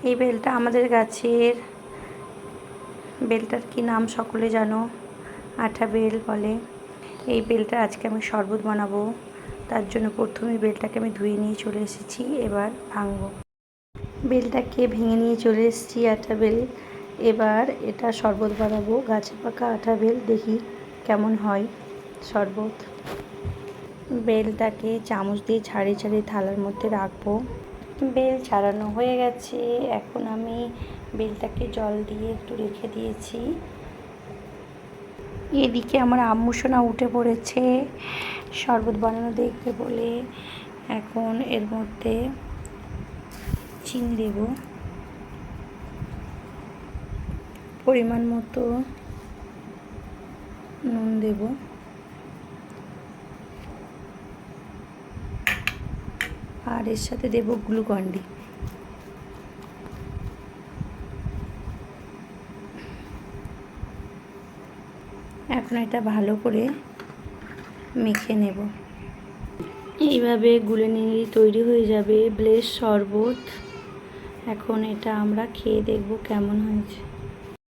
এই বেলটা আমাদের গাছের, বেলটার কি নাম সকলে জানো, আঠা বেল বলে। এই বেলটা আজকে আমি শরবত বানাবো। তার জন্য প্রথমে বেলটাকে আমি ধুয়ে নিয়ে চলে এসেছি, এবার ভাঙবো। বেলটাকে ভেঙে নিয়ে চলে এসেছি, আঠা বেল। এবার এটা শরবত বানাবো। গাছে পাকা আঠা বেল, দেখি কেমন হয় শরবত। বেলটাকে চামচ দিয়ে ছাড়িয়ে ছাড়িয়ে থালার মধ্যে রাখবো। বেল ছাড়ানো হয়ে গেছে। এখন আমি বেলটাকে জল দিয়ে একটু রেখে দিয়েছি। এদিকে আমার আম্মু সোনা উঠে পড়েছে শরবত বানানো দেখবে বলে। এখন এর মধ্যে চিনি দেব, পরিমাণ মতো নুন দেব, আর এর সাথে দেব গ্লুকন্ডি। এখন এটা ভালো করে মেখে নেব। এইভাবে গুলে নিয়ে তৈরি হয়ে যাবে বেলের শরবত। এখন এটা আমরা খেয়ে দেখব কেমন হয়েছে।